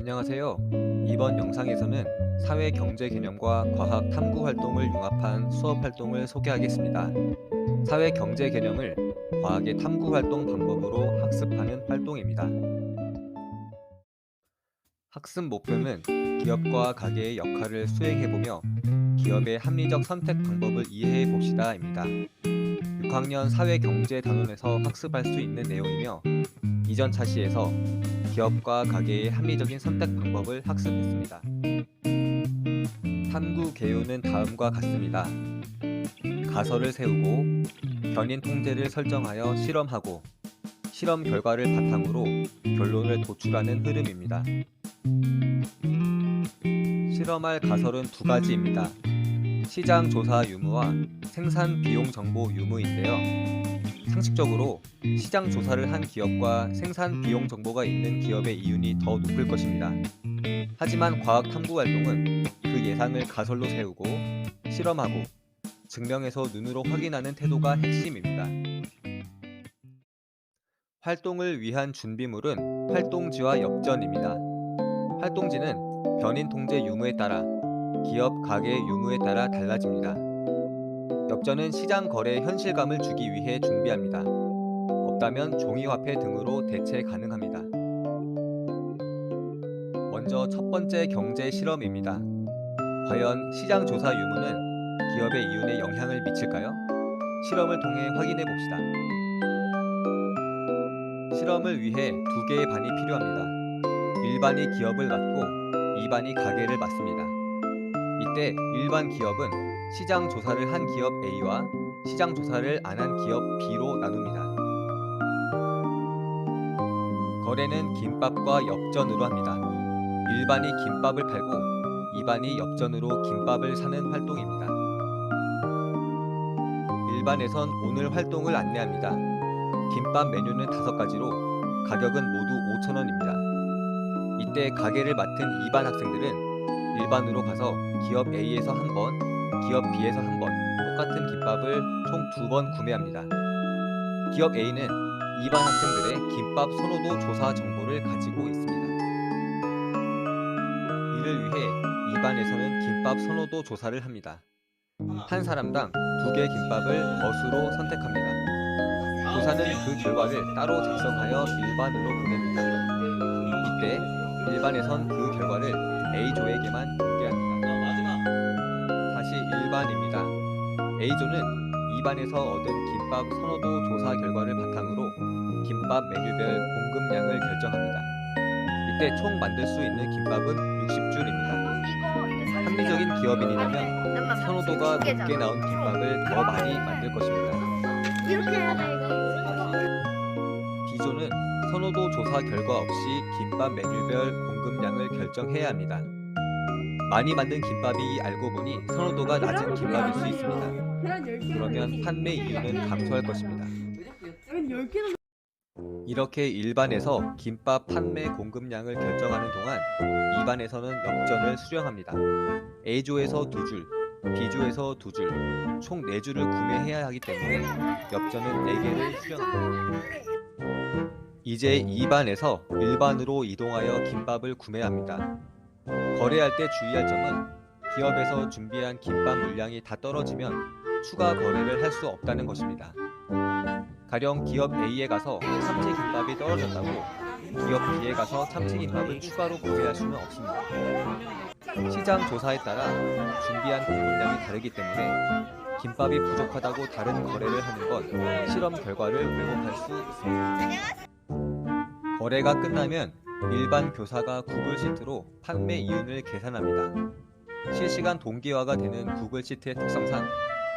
안녕하세요. 이번 영상에서는 사회 경제 개념과 과학 탐구 활동을 융합한 수업 활동을 소개하겠습니다. 사회 경제 개념을 과학의 탐구 활동 방법으로 학습하는 활동입니다. 학습 목표는 기업과 가게의 역할을 수행해보며 기업의 합리적 선택 방법을 이해해 봅시다입니다. 6학년 사회경제 단원에서 학습할 수 있는 내용이며 이전 차시에서 기업과 가게의 합리적인 선택 방법을 학습했습니다. 탐구 개요는 다음과 같습니다. 가설을 세우고 변인 통제를 설정하여 실험하고 실험 결과를 바탕으로 결론을 도출하는 흐름입니다. 실험할 가설은 두 가지입니다. 시장 조사 유무와 생산 비용 정보 유무인데요. 상식적으로 시장 조사를 한 기업과 생산 비용 정보가 있는 기업의 이윤이 더 높을 것입니다. 하지만 과학 탐구 활동은 그 예상을 가설로 세우고 실험하고 증명해서 눈으로 확인하는 태도가 핵심입니다. 활동을 위한 준비물은 활동지와 엽전입니다. 활동지는 변인 통제 유무에 따라 기업, 가게의 유무에 따라 달라집니다. 엽전은 시장 거래의 현실감을 주기 위해 준비합니다. 없다면 종이화폐 등으로 대체 가능합니다. 먼저 첫 번째 경제 실험입니다. 과연 시장 조사 유무는 기업의 이윤에 영향을 미칠까요? 실험을 통해 확인해 봅시다. 실험을 위해 두 개의 반이 필요합니다. 1반이 기업을 맡고 2반이 가게를 맡습니다. 이때 일반 기업은 시장 조사를 한 기업 A와 시장 조사를 안 한 기업 B로 나눕니다. 거래는 김밥과 엽전으로 합니다. 1반이 김밥을 팔고 2반이 엽전으로 김밥을 사는 활동입니다. 1반에선 오늘 활동을 안내합니다. 김밥 메뉴는 5가지로 가격은 모두 5,000원입니다. 이때 가게를 맡은 2반 학생들은 일반으로 가서 기업 A에서 한 번, 기업 B에서 한 번 똑같은 김밥을 총 2번 구매합니다. 기업 A는 2반 학생들의 김밥 선호도 조사 정보를 가지고 있습니다. 이를 위해 2반에서는 김밥 선호도 조사를 합니다. 한 사람당 2개 김밥을 거수로 선택합니다. 조사는 그 결과를 따로 작성하여 1반으로 보냅니다. 이때 1반에선 그 결과를 A조에게만 공개합니다. 다시 1반입니다. A조는 2반에서 얻은 김밥 선호도 조사 결과를 바탕으로 김밥 메뉴별 공급량을 결정합니다. 이때 총 만들 수 있는 김밥은 60줄입니다. 합리적인 기업인이라면 선호도가 높게 나온 김밥을 더 많이 만들 것입니다. B조는 선호도 조사 결과 없이 김밥 메뉴별 공급량을 결정해야 합니다. 많이 만든 김밥이 알고 보니 선호도가 낮은 김밥일 수 있습니다. 그러면 판매 이윤은 감소할 것입니다. 이렇게 1반에서 김밥 판매 공급량을 결정하는 동안 2반에서는 엽전을 수령합니다. A조에서 2줄, B조에서 2줄, 총 4줄을 구매해야 하기 때문에 엽전은 4개를 수령합니다. 이제 2반에서 1반으로 이동하여 김밥을 구매합니다. 거래할 때 주의할 점은 기업에서 준비한 김밥 물량이 다 떨어지면 추가 거래를 할 수 없다는 것입니다. 가령 기업 A에 가서 참치김밥이 떨어졌다고 기업 B에 가서 참치김밥을 추가로 구매할 수는 없습니다. 시장 조사에 따라 준비한 공급량이 다르기 때문에 김밥이 부족하다고 다른 거래를 하는 건 실험 결과를 왜곡할 수 있습니다. 거래가 끝나면 일반 교사가 구글 시트로 판매 이윤을 계산합니다. 실시간 동기화가 되는 구글 시트의 특성상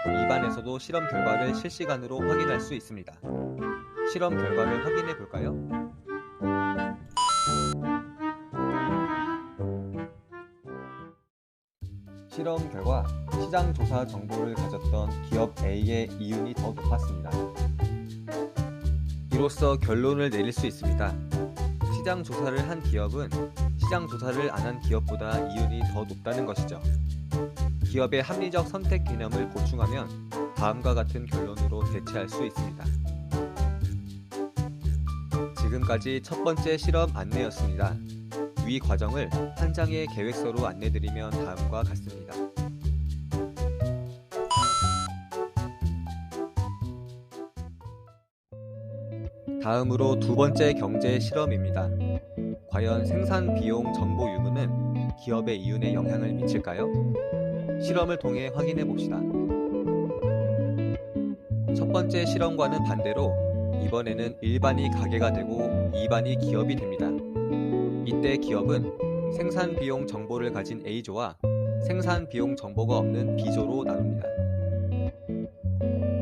2반에서도 실험 결과를 실시간으로 확인할 수 있습니다. 실험 결과를 확인해 볼까요? 실험 결과 시장 조사 정보를 가졌던 기업 A의 이윤이 더 높았습니다. 이로써 결론을 내릴 수 있습니다. 시장 조사를 한 기업은 시장 조사를 안 한 기업보다 이윤이 더 높다는 것이죠. 기업의 합리적 선택 개념을 보충하면 다음과 같은 결론으로 대체할 수 있습니다. 지금까지 첫 번째 실험 안내였습니다. 위 과정을 한 장의 계획서로 안내드리면 다음과 같습니다. 다음으로 두 번째 경제 실험입니다. 과연 생산 비용 정보 유무는 기업의 이윤에 영향을 미칠까요? 실험을 통해 확인해 봅시다. 첫 번째 실험과는 반대로 이번에는 1반이 가게가 되고 2반이 기업이 됩니다. 이때 기업은 생산 비용 정보를 가진 A조와 생산 비용 정보가 없는 B조로 나눕니다.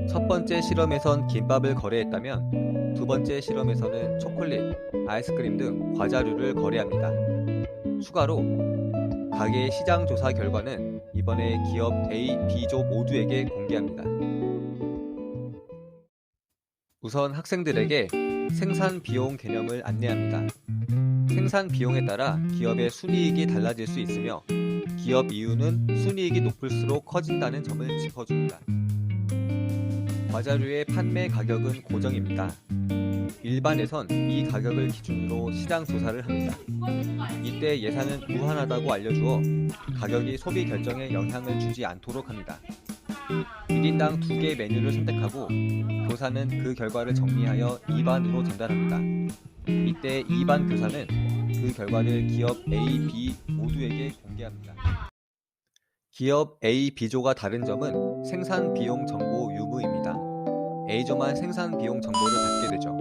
첫 번째 실험에선 김밥을 거래했다면 두 번째 실험에서는 초콜릿, 아이스크림 등 과자류를 거래합니다. 추가로 가게의 시장 조사 결과는 이번에 기업 A, B조 모두에게 공개합니다. 우선 학생들에게 생산 비용 개념을 안내합니다. 생산 비용에 따라 기업의 순이익이 달라질 수 있으며 기업 이윤은 순이익이 높을수록 커진다는 점을 짚어줍니다. 과자류의 판매 가격은 고정입니다. 일반에선 이 가격을 기준으로 시장 조사를 합니다. 이때 예산은 무한하다고 알려주어 가격이 소비 결정에 영향을 주지 않도록 합니다. 1인당 2개 메뉴를 선택하고 교사는 그 결과를 정리하여 2반으로 전달합니다. 이때 2반 교사는 그 결과를 기업 A, B 모두에게 공개합니다. 기업 A, B조가 다른 점은 생산 비용 정보 유무입니다. A조만 생산 비용 정보를 받게 되죠.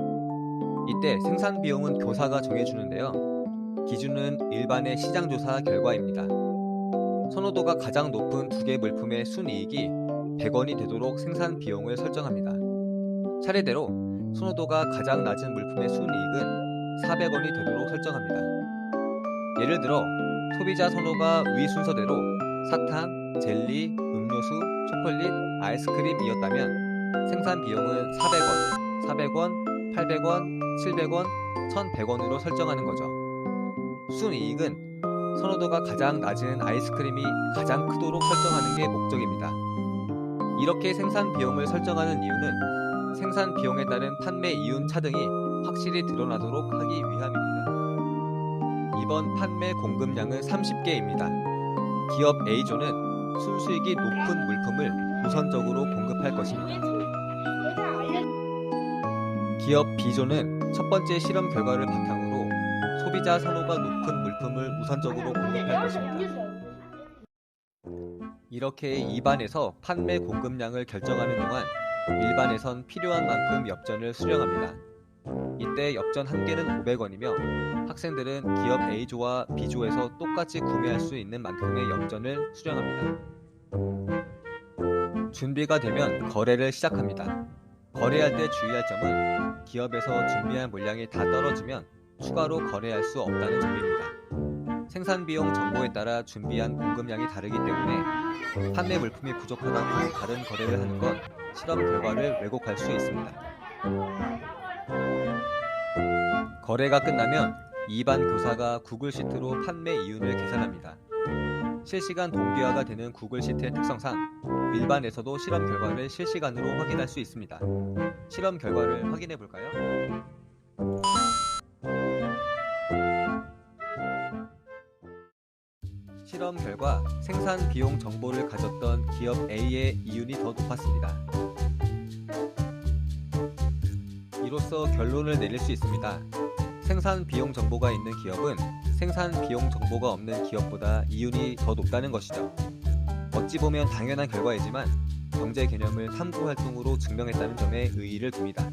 이때 생산 비용은 교사가 정해주는데요. 기준은 일반의 시장 조사 결과입니다. 선호도가 가장 높은 2개 물품의 순이익이 100원이 되도록 생산 비용을 설정합니다. 차례대로 선호도가 가장 낮은 물품의 순이익은 400원이 되도록 설정합니다. 예를 들어 소비자 선호가 위 순서대로 사탕, 젤리, 음료수, 초콜릿, 아이스크림이었다면 생산 비용은 400원, 400원, 800원, 700원, 1100원으로 설정하는 거죠. 순이익은 선호도가 가장 낮은 아이스크림이 가장 크도록 설정하는 게 목적입니다. 이렇게 생산 비용을 설정하는 이유는 생산 비용에 따른 판매 이윤 차등이 확실히 드러나도록 하기 위함입니다. 이번 판매 공급량은 30개입니다. 기업 A조는 순수익이 높은 물품을 우선적으로 공급할 것입니다. 기업 B조는 첫 번째 실험 결과를 바탕으로 소비자 선호가 높은 물품을 우선적으로 공급할 것입니다. 이렇게 2반에서 판매 공급량을 결정하는 동안 1반에선 필요한 만큼 엽전을 수령합니다. 이때 엽전 한 개는 500원이며 학생들은 기업 A조와 B조에서 똑같이 구매할 수 있는 만큼의 엽전을 수령합니다. 준비가 되면 거래를 시작합니다. 거래할 때 주의할 점은 기업에서 준비한 물량이 다 떨어지면 추가로 거래할 수 없다는 점입니다. 생산 비용 정보에 따라 준비한 공급량이 다르기 때문에 판매 물품이 부족하다고 다른 거래를 하는 건 실험 결과를 왜곡할 수 있습니다. 거래가 끝나면 2반 교사가 구글 시트로 판매 이윤을 계산합니다. 실시간 동기화가 되는 구글 시트의 특성상 1반에서도 실험 결과를 실시간으로 확인할 수 있습니다. 실험 결과를 확인해 볼까요? 실험 결과 생산 비용 정보를 가졌던 기업 A의 이윤이 더 높았습니다. 이로써 결론을 내릴 수 있습니다. 생산 비용 정보가 있는 기업은 생산 비용 정보가 없는 기업보다 이윤이 더 높다는 것이죠. 어찌 보면 당연한 결과이지만 경제 개념을 탐구 활동으로 증명했다는 점에 의의를 둡니다.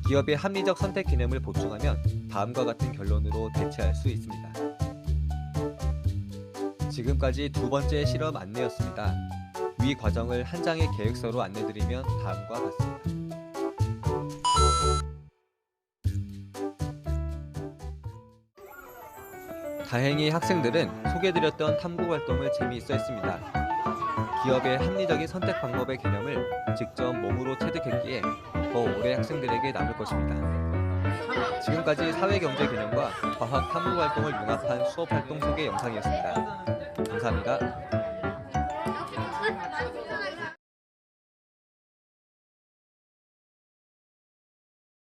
기업의 합리적 선택 개념을 보충하면 다음과 같은 결론으로 대체할 수 있습니다. 지금까지 두 번째 실험 안내였습니다. 위 과정을 한 장의 계획서로 안내드리면 다음과 같습니다. 다행히 학생들은 소개드렸던 탐구 활동을 재미있어 했습니다. 기업의 합리적인 선택 방법의 개념을 직접 몸으로 체득했기에 더 오래 학생들에게 남을 것입니다. 지금까지 사회경제 개념과 과학 탐구 활동을 융합한 수업 활동 소개 영상이었습니다. 감사합니다.